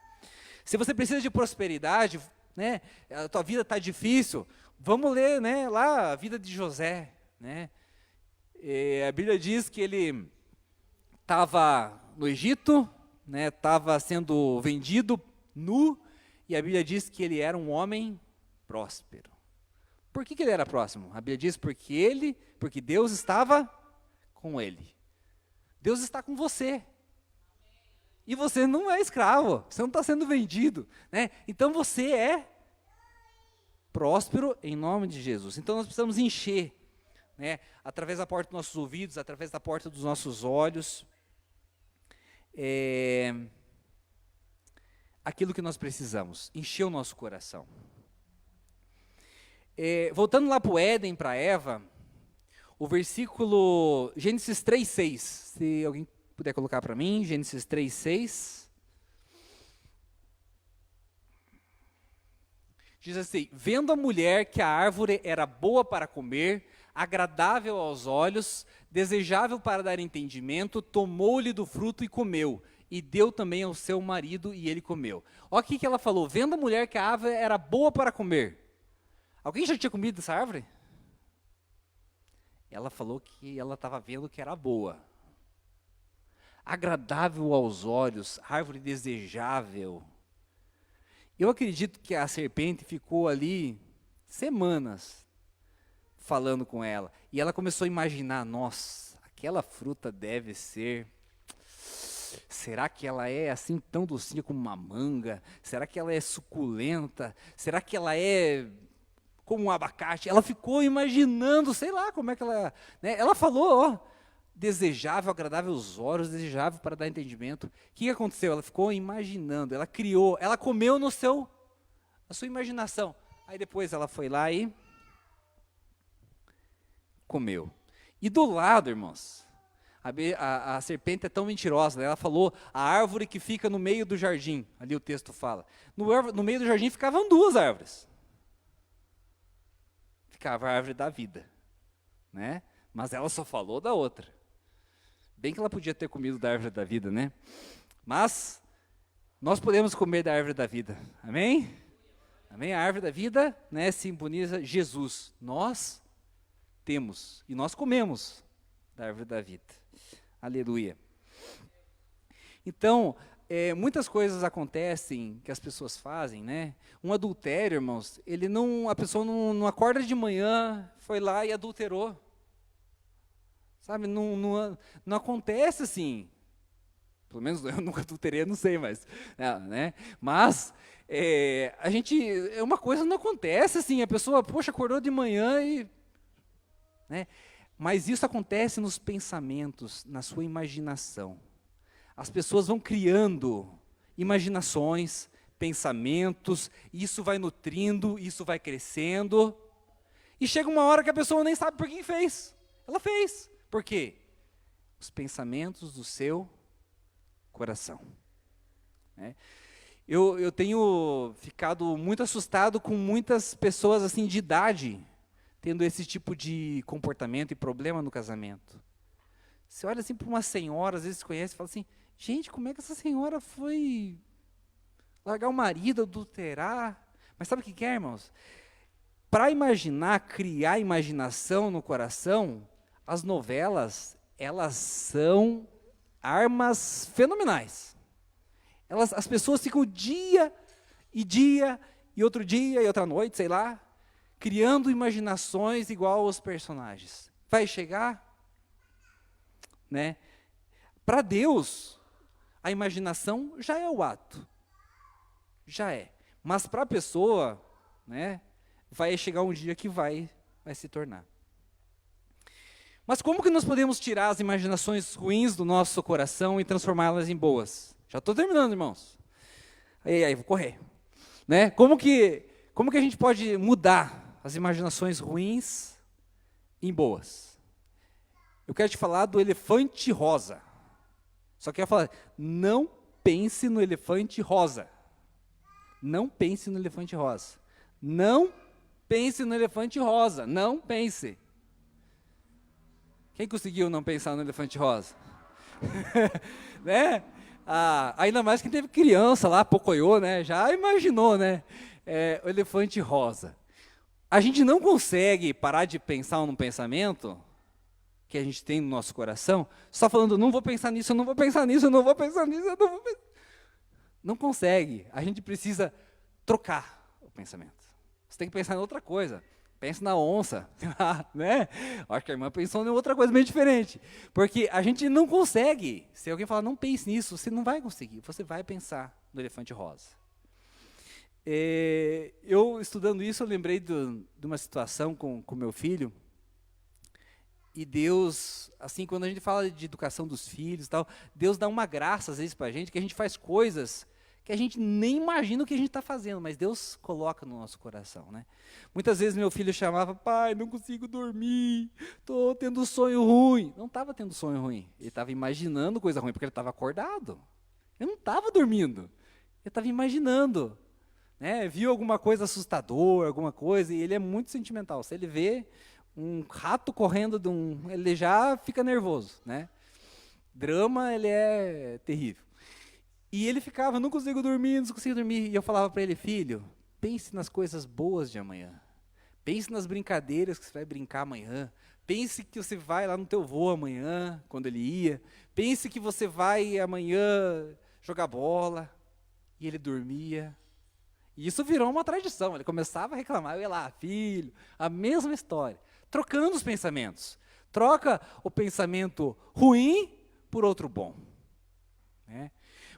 Se você precisa de prosperidade, né, a tua vida está difícil, vamos ler, né, lá a vida de José. Né? A Bíblia diz que ele estava no Egito, estava sendo vendido nu, e a Bíblia diz que ele era um homem próspero. Por que ele era próximo? A Bíblia diz porque Deus estava com ele. Deus está com você. E você não é escravo, você não está sendo vendido. Né? Então você é próspero em nome de Jesus. Então nós precisamos encher, né? Através da porta dos nossos ouvidos, através da porta dos nossos olhos, aquilo que nós precisamos, encher o nosso coração. Voltando lá para o Éden, para Eva, o versículo, Gênesis 3:6, se alguém puder colocar para mim, Gênesis 3:6. Diz assim, vendo a mulher que a árvore era boa para comer, agradável aos olhos, desejável para dar entendimento, tomou-lhe do fruto e comeu, e deu também ao seu marido, e ele comeu. Olha o que ela falou, vendo a mulher que a árvore era boa para comer. Alguém já tinha comido dessa árvore? Ela falou que ela estava vendo que era boa. Agradável aos olhos, árvore desejável. Eu acredito que a serpente ficou ali semanas falando com ela. E ela começou a imaginar, nossa, aquela fruta deve ser... Será que ela é assim tão docinha como uma manga? Será que ela é suculenta? Será que ela é como um abacate? Ela ficou imaginando, sei lá como é que ela... Né? Ela falou, desejável, agradável aos olhos, desejável para dar entendimento. O que aconteceu? Ela ficou imaginando, ela criou, ela comeu na sua imaginação. Aí depois ela foi lá e comeu. E do lado, irmãos, a serpente é tão mentirosa, né? Ela falou, a árvore que fica no meio do jardim, ali o texto fala. No meio do jardim ficavam duas árvores. Ficava a árvore da vida, né? Mas ela só falou da outra. Bem que ela podia ter comido da árvore da vida, né? Mas nós podemos comer da árvore da vida. Amém? Amém? A árvore da vida, né, simboliza Jesus. Nós temos e nós comemos da árvore da vida. Aleluia. Então, muitas coisas acontecem que as pessoas fazem, né? Um adultério, irmãos, a pessoa não acorda de manhã, foi lá e adulterou. Sabe, não acontece assim. Pelo menos eu nunca adulterei, não sei, mas... né? Mas, uma coisa não acontece assim, a pessoa, poxa, acordou de manhã e... Né? Mas isso acontece nos pensamentos, na sua imaginação. As pessoas vão criando imaginações, pensamentos, isso vai nutrindo, isso vai crescendo, e chega uma hora que a pessoa nem sabe por que fez. Ela fez. Por quê? Os pensamentos do seu coração. Né? Eu tenho ficado muito assustado com muitas pessoas assim de idade, tendo esse tipo de comportamento e problema no casamento. Você olha assim para uma senhora, às vezes conhece e fala assim, gente, como é que essa senhora foi largar o marido, adulterar? Mas sabe o que é, irmãos? Para imaginar, criar imaginação no coração, as novelas, elas são armas fenomenais. As pessoas ficam dia e outro dia e outra noite, sei lá, criando imaginações igual aos personagens. Vai chegar, né? Para Deus, a imaginação já é o ato. Já é. Mas para a pessoa, né, vai chegar um dia que vai se tornar. Mas como que nós podemos tirar as imaginações ruins do nosso coração e transformá-las em boas? Já estou terminando, irmãos. Aí, vou correr. Né? Como que a gente pode mudar as imaginações ruins em boas? Eu quero te falar do elefante rosa. Só quero falar, não pense no elefante rosa. Não pense no elefante rosa. Não pense no elefante rosa. Não pense. Quem conseguiu não pensar no elefante rosa? Né? Ainda mais quem teve criança lá, Pocoyo, né? Já imaginou, né? O elefante rosa. A gente não consegue parar de pensar num pensamento que a gente tem no nosso coração, só falando, não vou pensar nisso, eu não vou pensar nisso, eu não vou pensar nisso, eu não vou pensar. Não consegue. A gente precisa trocar o pensamento. Você tem que pensar em outra coisa. Pense na onça, né? Acho que a irmã pensou em outra coisa bem diferente. Porque a gente não consegue. Se alguém falar, não pense nisso, você não vai conseguir. Você vai pensar no elefante rosa. Eu, estudando isso, eu lembrei de uma situação com meu filho. E Deus, assim, quando a gente fala de educação dos filhos e tal, Deus dá uma graça, às vezes, para a gente, que a gente faz coisas que a gente nem imagina o que a gente está fazendo, mas Deus coloca no nosso coração, né? Muitas vezes meu filho chamava, pai, não consigo dormir, estou tendo sonho ruim. Não estava tendo sonho ruim, ele estava imaginando coisa ruim, porque ele estava acordado. Ele não estava dormindo, ele estava imaginando. Né? Viu alguma coisa assustadora, alguma coisa, e ele é muito sentimental. Se ele vê um rato correndo, ele já fica nervoso. Né? Drama, ele é terrível. E ele ficava, não consigo dormir. E eu falava para ele, filho, pense nas coisas boas de amanhã. Pense nas brincadeiras que você vai brincar amanhã. Pense que você vai lá no teu voo amanhã, quando ele ia. Pense que você vai amanhã jogar bola. E ele dormia. E isso virou uma tradição. Ele começava a reclamar, eu ia lá, filho, a mesma história. Trocando os pensamentos. Troca o pensamento ruim por outro bom. Né?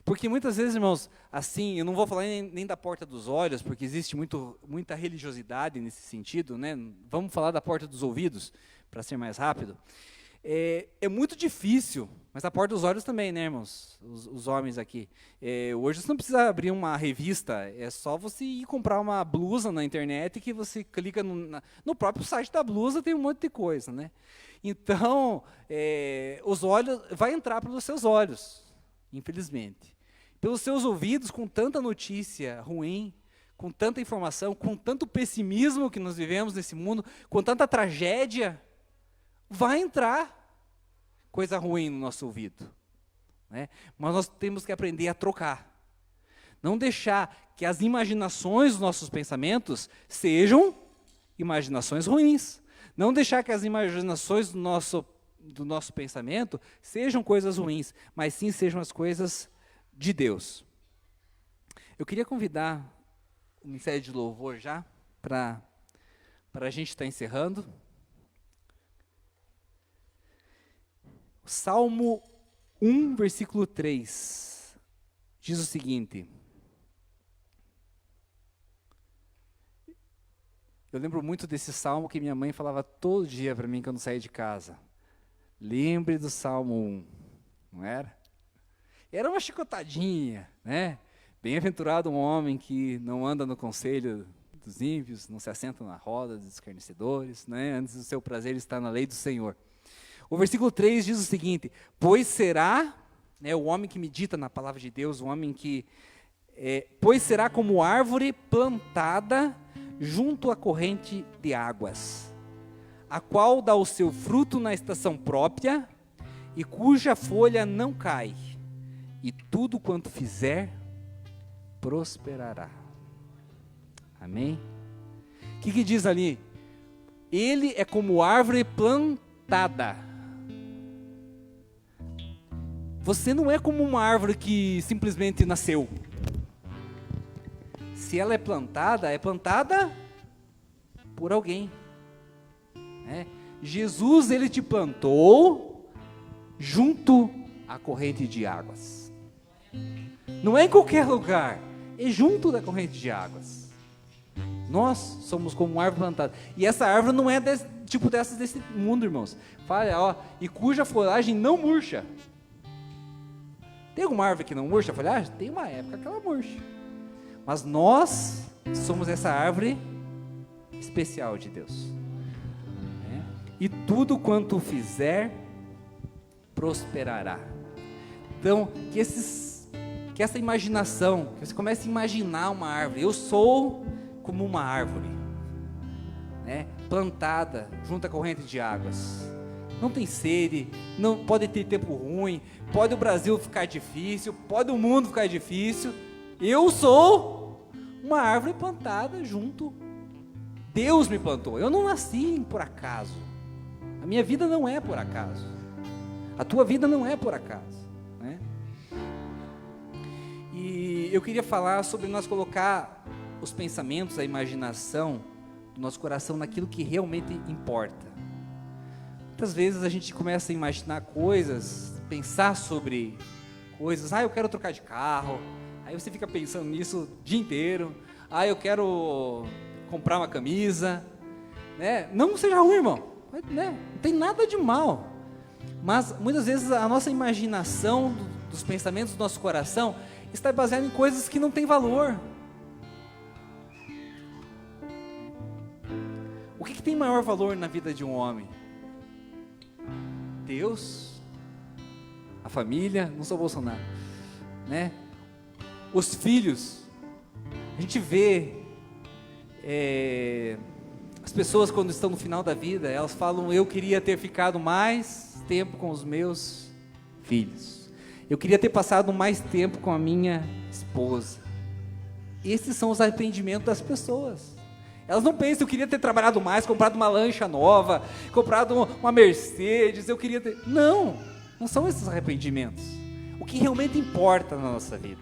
Porque muitas vezes, irmãos, assim, eu não vou falar nem da porta dos olhos, porque existe muita religiosidade nesse sentido, né? Vamos falar da porta dos ouvidos, para ser mais rápido. É muito difícil, mas a porta dos olhos também, né, irmãos? Os homens aqui. Hoje você não precisa abrir uma revista, é só você ir comprar uma blusa na internet que você clica no próprio site da blusa, tem um monte de coisa, né? Então, os olhos, vai entrar pelos seus olhos, infelizmente. Pelos seus ouvidos, com tanta notícia ruim, com tanta informação, com tanto pessimismo que nós vivemos nesse mundo, com tanta tragédia, vai entrar coisa ruim no nosso ouvido. Né? Mas nós temos que aprender a trocar. Não deixar que as imaginações dos nossos pensamentos sejam imaginações ruins. Não deixar que as imaginações do nosso pensamento sejam coisas ruins, mas sim sejam as coisas de Deus. Eu queria convidar o Ministério de Louvor já, para a gente estar encerrando. Salmo 1, versículo 3, diz o seguinte. Eu lembro muito desse salmo que minha mãe falava todo dia para mim quando saía de casa. Lembre do Salmo 1, não era? Era uma chicotadinha, né? Bem-aventurado um homem que não anda no conselho dos ímpios, não se assenta na roda dos escarnecedores, né? Antes do seu prazer está na lei do Senhor. O versículo 3 diz o seguinte: pois será, né, o homem que medita na palavra de Deus, o homem que, pois será como árvore plantada junto à corrente de águas, a qual dá o seu fruto na estação própria, e cuja folha não cai, e tudo quanto fizer, prosperará. Amém? O que diz ali? Ele é como árvore plantada. Você não é como uma árvore que simplesmente nasceu. Se ela é plantada por alguém. Né? Jesus, ele te plantou junto à corrente de águas. Não é em qualquer lugar, é junto da corrente de águas. Nós somos como uma árvore plantada. E essa árvore não é tipo dessas desse mundo, irmãos. Fala, ó, e cuja folhagem não murcha. Tem alguma árvore que não murcha a folhagem? Tem uma época que ela murcha. Mas nós somos essa árvore especial de Deus. Né? E tudo quanto fizer, prosperará. Então, que essa imaginação, que você comece a imaginar uma árvore. Eu sou como uma árvore, né, plantada junto à corrente de águas. Não tem sede, não pode ter tempo ruim, pode o Brasil ficar difícil, pode o mundo ficar difícil. Eu sou uma árvore plantada junto. Deus me plantou. Eu não nasci por acaso. A minha vida não é por acaso. A tua vida não é por acaso, né? E eu queria falar sobre nós colocar os pensamentos, a imaginação do nosso coração naquilo que realmente importa. Muitas vezes a gente começa a imaginar coisas, pensar sobre coisas. Eu quero trocar de carro. Aí você fica pensando nisso o dia inteiro. Eu quero comprar uma camisa, né? Não seja ruim, irmão, né? Não tem nada de mal. Mas muitas vezes a nossa imaginação dos pensamentos do nosso coração está baseada em coisas que não têm valor. O que tem maior valor na vida de um homem? Deus, a família, não sou Bolsonaro, né? Os filhos. A gente vê as pessoas quando estão no final da vida, elas falam: eu queria ter ficado mais tempo com os meus filhos, eu queria ter passado mais tempo com a minha esposa. Esses são os arrependimentos das pessoas. Elas não pensam: eu queria ter trabalhado mais, comprado uma lancha nova, comprado uma Mercedes, eu queria ter... Não são esses arrependimentos. O que realmente importa na nossa vida,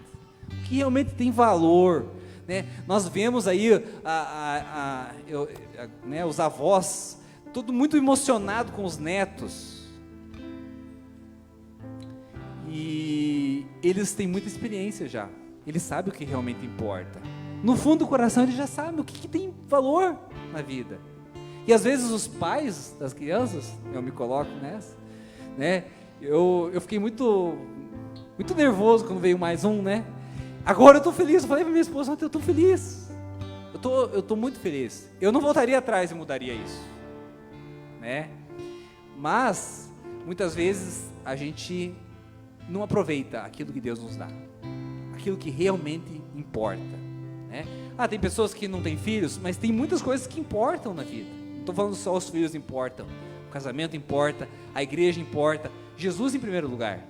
o que realmente tem valor, né? Nós vemos aí né, os avós, tudo muito emocionado com os netos, e eles têm muita experiência já, eles sabem o que realmente importa. No fundo do coração eles já sabem o que tem valor na vida. E às vezes os pais das crianças, eu me coloco nessa, né? Eu fiquei muito nervoso quando veio mais um, né? Agora eu estou feliz. Eu falei para minha esposa: eu estou feliz. Eu estou muito feliz. Eu não voltaria atrás e mudaria isso, né? Mas muitas vezes a gente não aproveita aquilo que Deus nos dá, aquilo que realmente importa. Né? Tem pessoas que não têm filhos, mas tem muitas coisas que importam na vida. Não estou falando só os filhos importam, o casamento importa, a igreja importa, Jesus em primeiro lugar,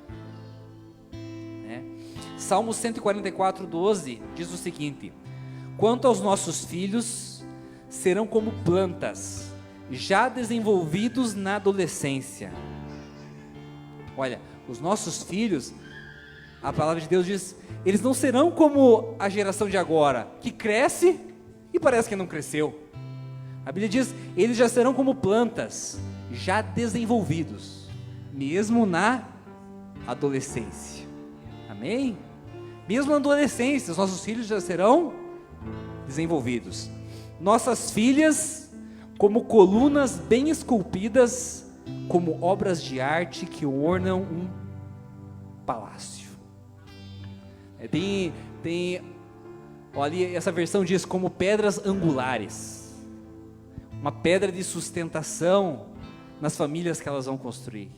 né? Salmo 144:12 diz o seguinte: quanto aos nossos filhos, serão como plantas, já desenvolvidos na adolescência. Olha, os nossos filhos, a palavra de Deus diz, eles não serão como a geração de agora, que cresce e parece que não cresceu. A Bíblia diz, eles já serão como plantas, já desenvolvidos, mesmo na adolescência. Amém? Mesmo na adolescência, os nossos filhos já serão desenvolvidos. Nossas filhas, como colunas bem esculpidas, como obras de arte que ornam um palácio. Tem Tem, olha, essa versão diz como pedras angulares, uma pedra de sustentação nas famílias que elas vão construir.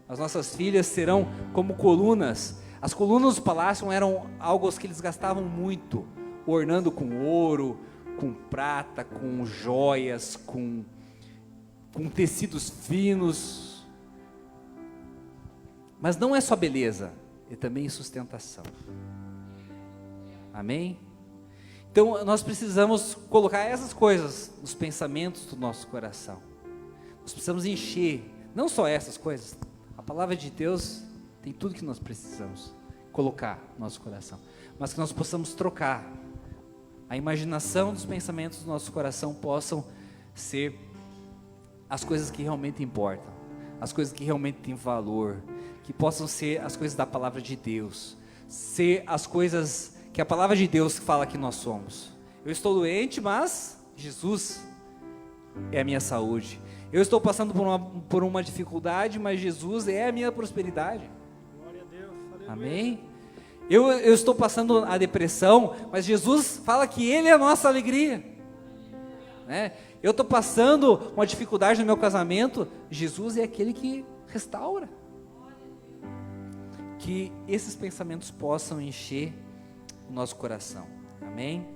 As nossas filhas serão como colunas. As colunas do palácio eram algo que eles gastavam muito, ornando com ouro, com prata, com joias, com tecidos finos. Mas não é só beleza, é também sustentação. Amém? Então nós precisamos colocar essas coisas nos pensamentos do nosso coração. Nós precisamos encher, não só essas coisas, a palavra de Deus tem tudo que nós precisamos colocar no nosso coração, mas que nós possamos trocar, a imaginação dos pensamentos do nosso coração possam ser as coisas que realmente importam, as coisas que realmente têm valor, que possam ser as coisas da palavra de Deus, ser as coisas que a palavra de Deus fala que nós somos. Eu estou doente, mas Jesus é a minha saúde. Eu estou passando por uma dificuldade, mas Jesus é a minha prosperidade. Glória a Deus. Aleluia. Amém? Eu estou passando a depressão, mas Jesus fala que Ele é a nossa alegria. Né? Eu estou passando uma dificuldade no meu casamento, Jesus é aquele que restaura. Que esses pensamentos possam encher o nosso coração. Amém?